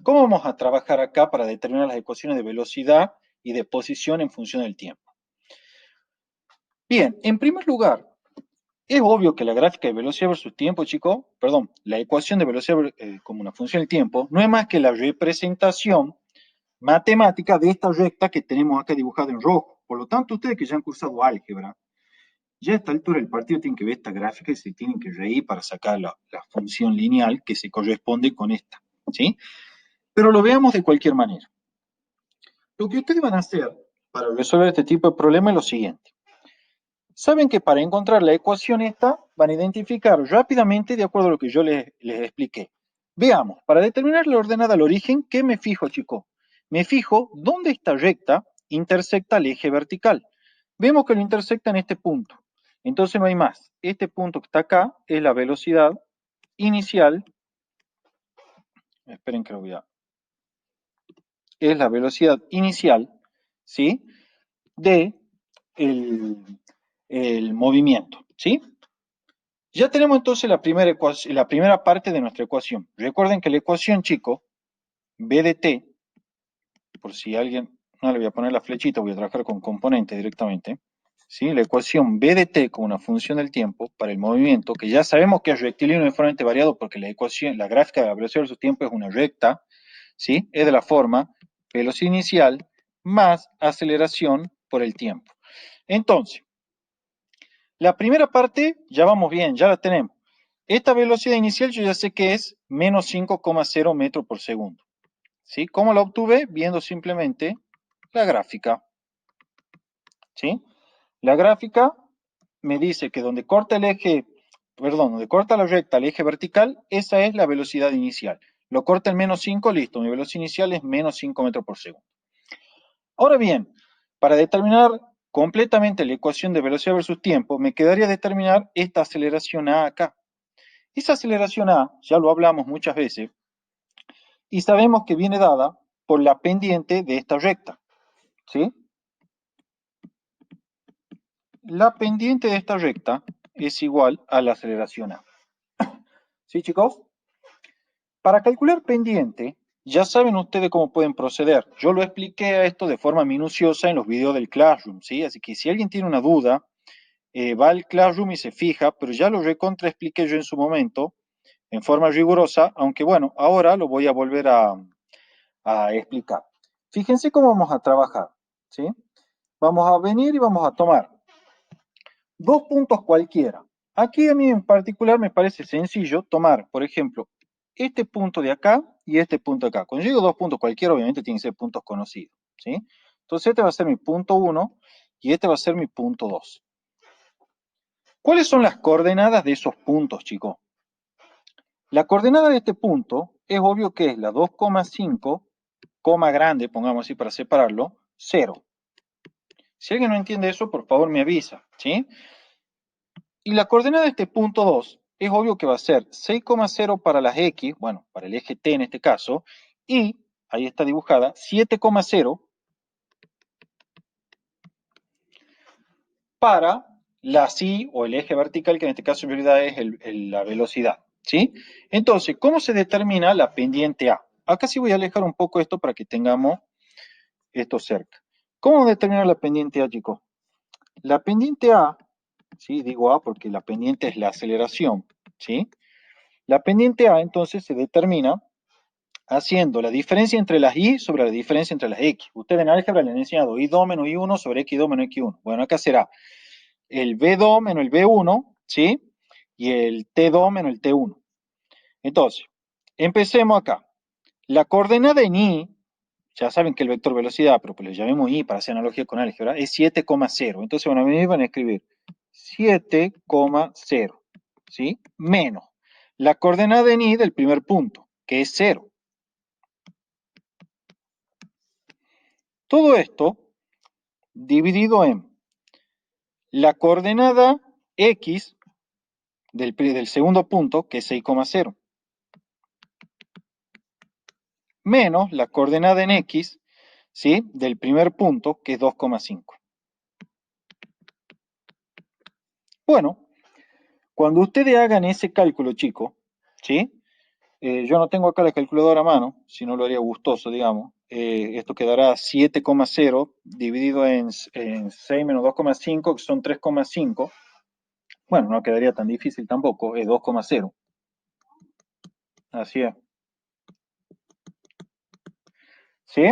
¿Cómo vamos a trabajar acá para determinar las ecuaciones de velocidad y de posición en función del tiempo? Bien, en primer lugar, es obvio que la gráfica de velocidad versus tiempo, chicos, perdón, la ecuación de velocidad como una función del tiempo, no es más que la representación matemática de esta recta que tenemos acá dibujada en rojo. Por lo tanto, ustedes que ya han cursado álgebra, ya a esta altura del partido tienen que ver esta gráfica y se tienen que reír para sacar la función lineal que se corresponde con esta, ¿sí? Pero lo veamos de cualquier manera. Lo que ustedes van a hacer para resolver este tipo de problema es lo siguiente. Saben que para encontrar la ecuación esta, van a identificar rápidamente de acuerdo a lo que yo les expliqué. Veamos, para determinar la ordenada al origen, ¿qué me fijo, chicos? Me fijo dónde esta recta intersecta el eje vertical. Vemos que lo intersecta en este punto. Entonces no hay más. Este punto que está acá es la velocidad inicial. Esperen que lo voy a... Es la velocidad inicial, ¿sí? De el movimiento, ¿sí? Ya tenemos entonces la primera parte de nuestra ecuación. Recuerden que la ecuación, chicos, b de t, por si alguien, no le voy a poner la flechita, voy a trabajar con componentes directamente, ¿sí? La ecuación b de t como una función del tiempo para el movimiento, que ya sabemos que es rectilíneo uniformemente variado porque la gráfica de la velocidad versus tiempo es una recta, ¿sí? Es de la forma velocidad inicial más aceleración por el tiempo. Entonces, la primera parte ya vamos bien, ya la tenemos. Esta velocidad inicial yo ya sé que es menos 5,0 metros por segundo. ¿Sí? ¿Cómo la obtuve? Viendo simplemente la gráfica. ¿Sí? La gráfica me dice que donde corta el eje, perdón, donde corta la recta el eje vertical, esa es la velocidad inicial. Lo corta en menos 5, listo, mi velocidad inicial es menos 5 metros por segundo. Ahora bien, para determinar completamente la ecuación de velocidad versus tiempo, me quedaría determinar esta aceleración A acá. Esa aceleración A, ya lo hablamos muchas veces, y sabemos que viene dada por la pendiente de esta recta, ¿sí? La pendiente de esta recta es igual a la aceleración A. ¿Sí, chicos? Para calcular pendiente, ya saben ustedes cómo pueden proceder. Yo lo expliqué a esto de forma minuciosa en los videos del Classroom, ¿sí? Así que si alguien tiene una duda, va al Classroom y se fija, pero ya lo recontra expliqué yo en su momento, en forma rigurosa, aunque bueno, ahora lo voy a volver a explicar. Fíjense cómo vamos a trabajar, ¿sí? Vamos a venir y vamos a tomar dos puntos cualquiera. Aquí a mí en particular me parece sencillo tomar, por ejemplo, este punto de acá y este punto de acá. Cuando yo digo dos puntos cualquiera, obviamente tienen que ser puntos conocidos, ¿sí? Entonces este va a ser mi punto 1 y este va a ser mi punto 2. ¿Cuáles son las coordenadas de esos puntos, chicos? La coordenada de este punto es obvio que es la 2,5, coma grande, pongamos así para separarlo, 0. Si alguien no entiende eso, por favor me avisa, ¿sí? Y la coordenada de este punto 2 es obvio que va a ser 6,0 para las X, bueno, para el eje T en este caso, y, ahí está dibujada, 7,0 para la Y o el eje vertical, que en este caso en realidad es la velocidad, ¿sí? Entonces, ¿cómo se determina la pendiente A? Acá sí voy a alejar un poco esto para que tengamos esto cerca. ¿Cómo determinar la pendiente A, chicos? La pendiente A, ¿sí? Digo A porque la pendiente es la aceleración, ¿sí? La pendiente A entonces se determina haciendo la diferencia entre las Y sobre la diferencia entre las X. Ustedes en álgebra le han enseñado I2 menos I1 sobre X2 menos X1. Bueno, acá será el B2 menos el B1, ¿sí? Y el T2 menos el T1. Entonces, empecemos acá. La coordenada en Y, ya saben que el vector velocidad, pero pues le llamemos Y para hacer analogía con álgebra, es 7,0. Entonces van a venir y van a escribir 7,0, ¿sí? Menos la coordenada en Y del primer punto, que es 0. Todo esto dividido en la coordenada X del segundo punto, que es 6,0, menos la coordenada en X, ¿sí? Del primer punto, que es 2,5. Bueno, cuando ustedes hagan ese cálculo, chicos, ¿sí? Yo no tengo acá la calculadora a mano, si no lo haría gustoso, digamos. Esto quedará 7,0 dividido en 6 menos 2,5, que son 3,5. Bueno, no quedaría tan difícil tampoco, es 2,0. Así es. ¿Sí?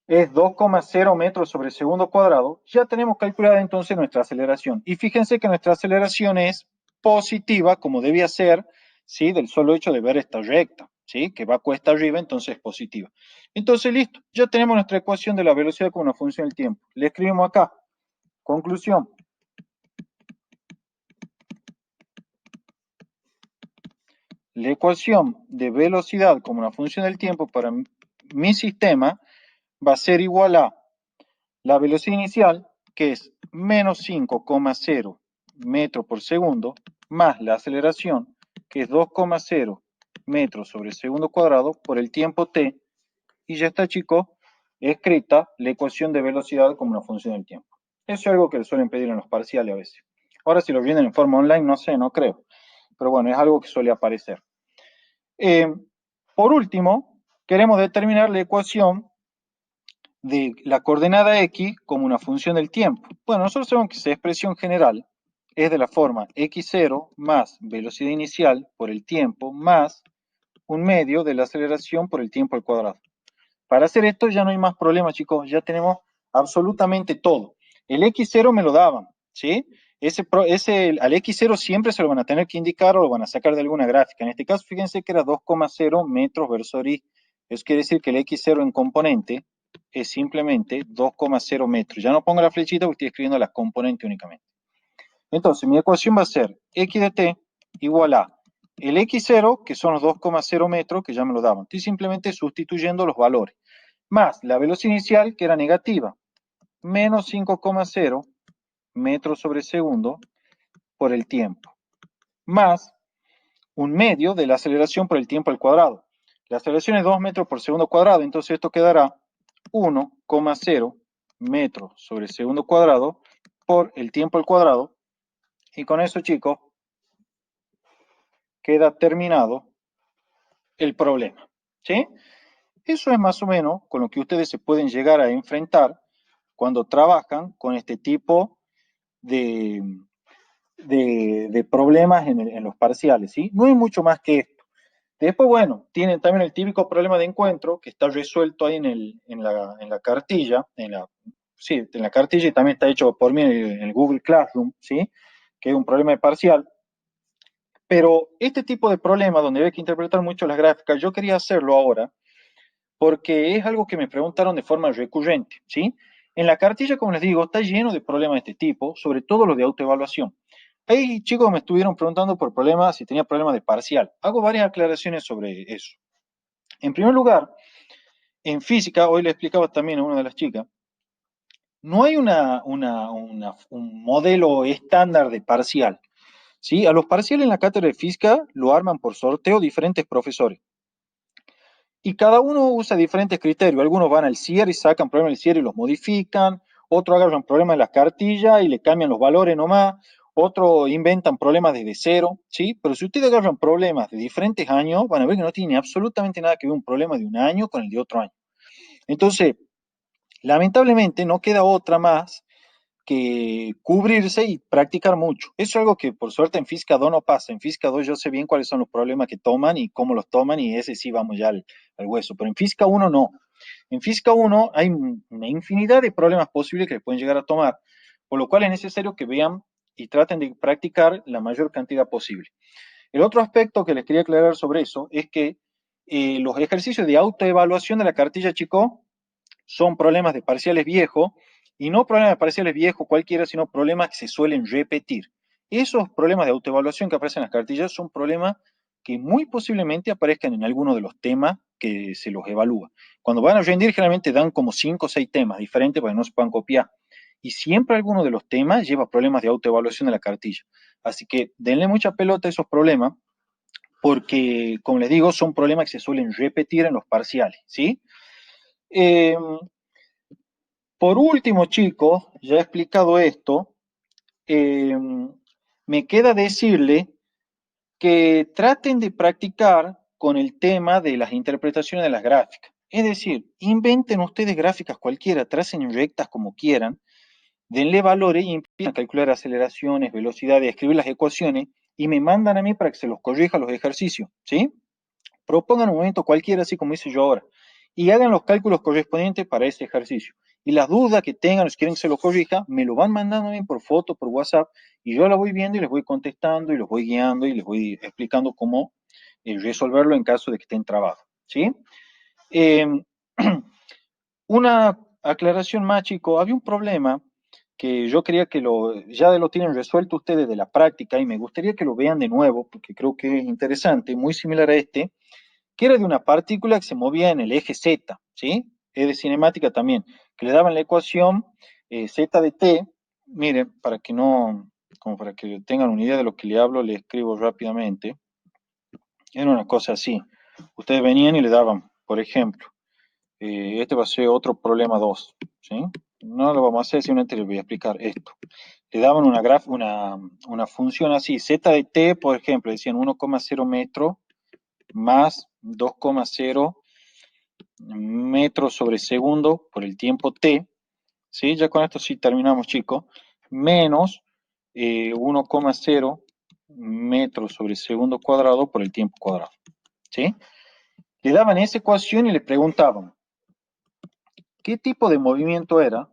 Es 2,0 metros sobre segundo cuadrado. Ya tenemos calculada entonces nuestra aceleración. Y fíjense que nuestra aceleración es positiva, como debía ser, ¿sí? Del solo hecho de ver esta recta, ¿sí? Que va cuesta arriba, entonces es positiva. Entonces, listo. Ya tenemos nuestra ecuación de la velocidad como una función del tiempo. Le escribimos acá. Conclusión. La ecuación de velocidad como una función del tiempo para mi sistema va a ser igual a la velocidad inicial, que es menos 5,0 metros por segundo, más la aceleración, que es 2,0 metros sobre segundo cuadrado, por el tiempo t, y ya está, chicos, escrita la ecuación de velocidad como una función del tiempo. Eso es algo que le suelen pedir en los parciales a veces. Ahora, si lo vienen en forma online, no sé, no creo. Pero bueno, es algo que suele aparecer. Eh, por último, queremos determinar la ecuación de la coordenada x como una función del tiempo. Bueno, nosotros sabemos que esa expresión general es de la forma x0 más velocidad inicial por el tiempo más un medio de la aceleración por el tiempo al cuadrado. Para hacer esto ya no hay más problema, chicos, ya tenemos absolutamente todo. El x0 me lo daban, ¿sí? Al x0 siempre se lo van a tener que indicar o lo van a sacar de alguna gráfica. En este caso, fíjense que era 2,0 metros versus y. Eso quiere decir que el x0 en componente es simplemente 2,0 metros. Ya no pongo la flechita porque estoy escribiendo la componente únicamente. Entonces, mi ecuación va a ser x de t igual a el x0, que son los 2,0 metros, que ya me lo daban. Estoy simplemente sustituyendo los valores. Más la velocidad inicial, que era negativa, menos 5,0 metros sobre segundo por el tiempo. Más un medio de la aceleración por el tiempo al cuadrado. La aceleración es 2 metros por segundo cuadrado, entonces esto quedará 1,0 metros sobre segundo cuadrado por el tiempo al cuadrado. Y con eso, chicos, queda terminado el problema. ¿Sí? Eso es más o menos con lo que ustedes se pueden llegar a enfrentar cuando trabajan con este tipo de, de problemas en los parciales, ¿sí? No hay mucho más que esto. Después, bueno, tienen también el típico problema de encuentro que está resuelto ahí en la cartilla, sí, en la cartilla y también está hecho por mí en el Google Classroom, ¿sí? Que es un problema de parcial. Pero este tipo de problema donde hay que interpretar mucho las gráficas, yo quería hacerlo ahora porque es algo que me preguntaron de forma recurrente, ¿sí? En la cartilla, como les digo, está lleno de problemas de este tipo, sobre todo los de autoevaluación. Hay chicos me estuvieron preguntando por problemas, si tenía problemas de parcial. Hago varias aclaraciones sobre eso. En primer lugar, en física, hoy le explicaba también a una de las chicas, no hay un modelo estándar de parcial, ¿sí? A los parciales en la cátedra de física lo arman por sorteo diferentes profesores. Y cada uno usa diferentes criterios. Algunos van al cierre y sacan problemas del cierre y los modifican. Otros agarran problemas de la cartilla y le cambian los valores nomás. Otros inventan problemas desde cero, ¿sí? Pero si ustedes agarran problemas de diferentes años, van a ver que no tiene absolutamente nada que ver un problema de un año con el de otro año. Entonces, lamentablemente no queda otra más que cubrirse y practicar mucho. Eso es algo que por suerte en Física 2 no pasa. En Física 2 yo sé bien cuáles son los problemas que toman y cómo los toman y ese sí vamos ya al hueso. Pero en Física 1 no. En Física 1 hay una infinidad de problemas posibles que les pueden llegar a tomar, por lo cual es necesario que vean y traten de practicar la mayor cantidad posible. El otro aspecto que les quería aclarar sobre eso es que los ejercicios de autoevaluación de la cartilla, chico, son problemas de parciales viejos, y no problemas de parciales viejos cualquiera, sino problemas que se suelen repetir. Esos problemas de autoevaluación que aparecen en las cartillas son problemas que muy posiblemente aparezcan en alguno de los temas que se los evalúa. Cuando van a rendir, generalmente dan como 5 o 6 temas diferentes para que no se puedan copiar. Y siempre alguno de los temas lleva problemas de autoevaluación de la cartilla. Así que denle mucha pelota a esos problemas, porque, como les digo, son problemas que se suelen repetir en los parciales, ¿sí? Eh, por último, chicos, ya he explicado esto, eh, me queda decirle que traten de practicar con el tema de las interpretaciones de las gráficas. Es decir, inventen ustedes gráficas cualquiera, tracen rectas como quieran, denle valores y empiezan a calcular aceleraciones, velocidades, escribir las ecuaciones y me mandan a mí para que se los corrija los ejercicios, ¿sí? Propongan un momento cualquiera, así como hice yo ahora, y hagan los cálculos correspondientes para ese ejercicio. Y las dudas que tengan, si quieren que se lo corrija, me lo van mandando a mí por foto, por WhatsApp, y yo la voy viendo y les voy contestando y los voy guiando y les voy explicando cómo resolverlo en caso de que estén trabados, ¿sí? Eh, una aclaración más, chico, había un problema que yo quería que ya lo tienen resuelto ustedes de la práctica y me gustaría que lo vean de nuevo porque creo que es interesante, muy similar a este, que era de una partícula que se movía en el eje Z, ¿sí? Es de cinemática también, que le daban la ecuación Z de t, miren, para que no, como para que tengan una idea de lo que le hablo, le escribo rápidamente. Era una cosa así. Ustedes venían y le daban, por ejemplo, este va a ser otro problema 2, ¿sí? No lo vamos a hacer, simplemente les voy a explicar esto. Le daban una función así, Z de t, por ejemplo, decían 1,0 metro más 2,0 metros sobre segundo por el tiempo t, ¿sí? Ya con esto sí terminamos, chicos, menos 1,0 metros sobre segundo cuadrado por el tiempo cuadrado, ¿sí? Le daban esa ecuación y le preguntaban qué tipo de movimiento era,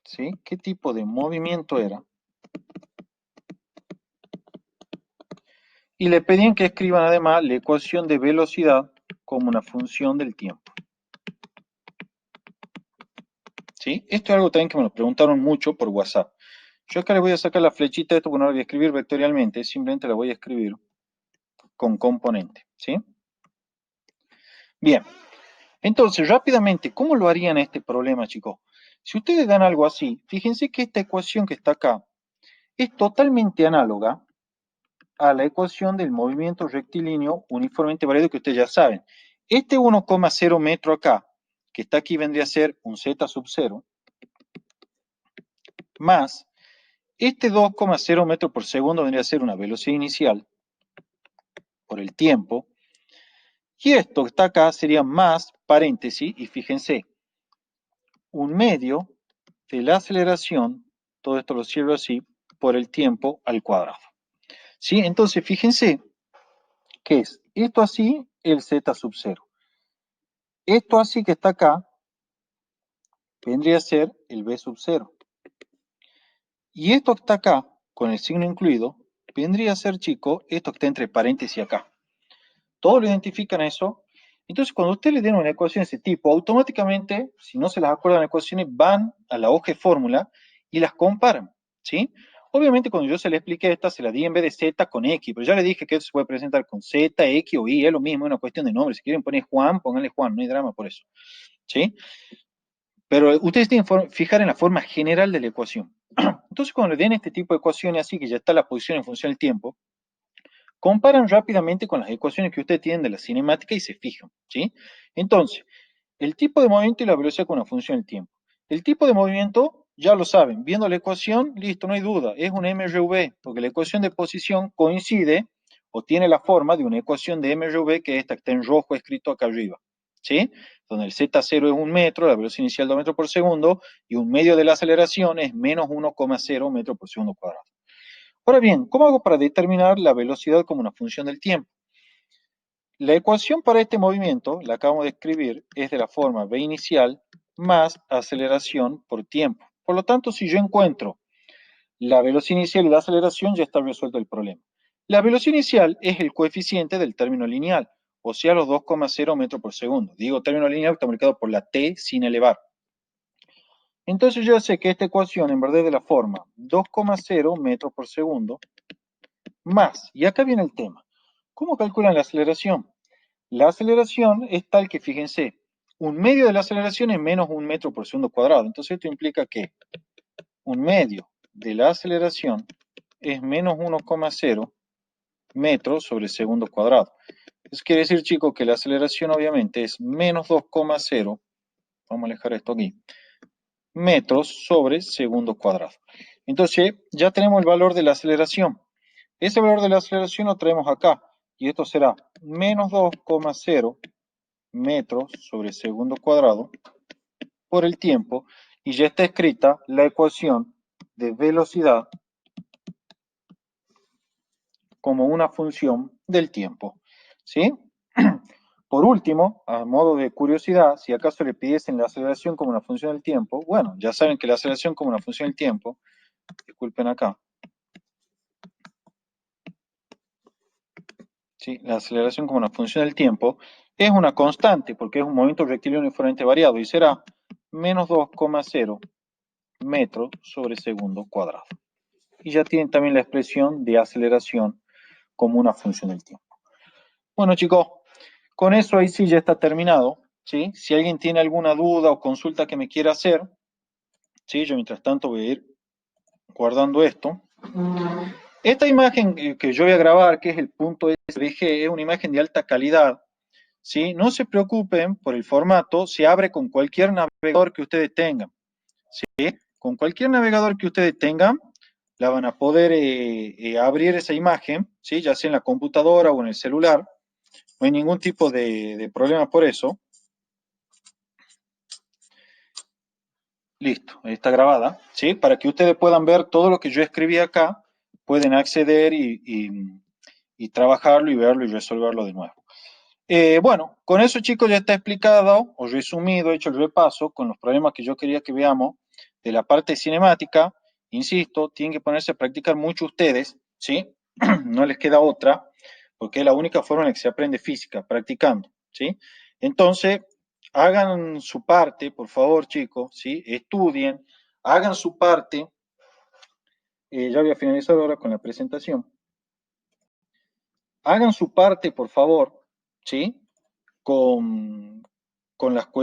¿sí? ¿Qué tipo de movimiento era? Y le pedían que escriban además la ecuación de velocidad como una función del tiempo, ¿sí? Esto es algo también que me lo preguntaron mucho por WhatsApp. Yo acá le voy a sacar la flechita de esto, porque no la voy a escribir vectorialmente, simplemente la voy a escribir con componente, ¿sí? Bien, entonces rápidamente, ¿cómo lo harían este problema, chicos? Si ustedes dan algo así, fíjense que esta ecuación que está acá es totalmente análoga a la ecuación del movimiento rectilíneo uniformemente variado que ustedes ya saben. Este 1,0 metro acá, que está aquí, vendría a ser un z sub 0, más este 2,0 metros por segundo vendría a ser una velocidad inicial por el tiempo, y esto que está acá sería más paréntesis, y fíjense, un medio de la aceleración, todo esto lo cierro así, por el tiempo al cuadrado. ¿Sí? Entonces, fíjense que es esto así, el z sub 0. Esto así que está acá, vendría a ser el b sub 0. Y esto que está acá, con el signo incluido, vendría a ser, chico, esto que está entre paréntesis acá. ¿Todos lo identifican eso? Entonces, cuando ustedes le den una ecuación de ese tipo, automáticamente, si no se las acuerdan las ecuaciones, van a la hoja de fórmula y las comparan, ¿sí? Obviamente, cuando yo se le expliqué esta, se la di en vez de z con x, pero ya le dije que eso se puede presentar con z, x o y, es lo mismo, es una cuestión de nombre. Si quieren poner Juan, pónganle Juan, no hay drama por eso, ¿sí? Pero ustedes tienen que fijar en la forma general de la ecuación. Entonces, cuando le den este tipo de ecuaciones así, que ya está la posición en función del tiempo, comparan rápidamente con las ecuaciones que ustedes tienen de la cinemática y se fijan, ¿sí? Entonces, el tipo de movimiento y la velocidad con una función del tiempo. El tipo de movimiento, ya lo saben, viendo la ecuación, listo, no hay duda, es un MRV, porque la ecuación de posición coincide o tiene la forma de una ecuación de MRV que es esta que está en rojo escrito acá arriba, ¿sí? Donde el Z0 es 1 metro, la velocidad inicial 2 metros por segundo, y un medio de la aceleración es menos 1,0 metros por segundo cuadrado. Ahora bien, ¿cómo hago para determinar la velocidad como una función del tiempo? La ecuación para este movimiento, la acabamos de escribir, es de la forma v inicial más aceleración por tiempo. Por lo tanto, si yo encuentro la velocidad inicial y la aceleración, ya está resuelto el problema. La velocidad inicial es el coeficiente del término lineal, o sea, los 2,0 metros por segundo. Digo término lineal está multiplicado por la t sin elevar. Entonces yo sé que esta ecuación en verdad es de la forma 2,0 metros por segundo más, y acá viene el tema, ¿cómo calculan la aceleración? La aceleración es tal que, fíjense, un medio de la aceleración es menos 1 metro por segundo cuadrado. Entonces esto implica que un medio de la aceleración es menos 1,0 metros sobre segundo cuadrado. Eso quiere decir, chicos, que la aceleración obviamente es menos 2,0, vamos a alejar esto aquí, metros sobre segundo cuadrado. Entonces ya tenemos el valor de la aceleración. Ese valor de la aceleración lo traemos acá, y esto será menos 2,0 metros sobre segundo cuadrado por el tiempo, y ya está escrita la ecuación de velocidad como una función del tiempo, ¿sí? Por último, a modo de curiosidad, si acaso le pidiesen la aceleración como una función del tiempo, bueno, ya saben que la aceleración como una función del tiempo, disculpen acá, ¿sí? La aceleración como una función del tiempo es una constante porque es un movimiento rectilíneo uniformemente variado y será menos 2,0 metros sobre segundo cuadrado. Y ya tienen también la expresión de aceleración como una función del tiempo. Bueno, chicos, con eso ahí sí ya está terminado, ¿sí? Si alguien tiene alguna duda o consulta que me quiera hacer, ¿sí? Yo mientras tanto voy a ir guardando esto. Esta imagen que yo voy a grabar, que es el punto SVG, es una imagen de alta calidad, ¿sí? No se preocupen por el formato, se abre con cualquier navegador que ustedes tengan, ¿sí? Con cualquier navegador que ustedes tengan, la van a poder abrir esa imagen, ¿sí? Ya sea en la computadora o en el celular. No hay ningún tipo de problema por eso. Listo, ahí está grabada, ¿sí? Para que ustedes puedan ver todo lo que yo escribí acá, pueden acceder y trabajarlo y verlo y resolverlo de nuevo. Bueno, con eso, chicos, ya está explicado o resumido, hecho el repaso con los problemas que yo quería que veamos de la parte cinemática. Insisto, tienen que ponerse a practicar mucho ustedes, ¿sí? No les queda otra, porque es la única forma en la que se aprende física, practicando, ¿sí? Entonces, hagan su parte, por favor, chicos, ¿sí? Estudien, hagan su parte. Ya voy a finalizar ahora con la presentación. Hagan su parte, por favor, ¿sí? Con las cuestiones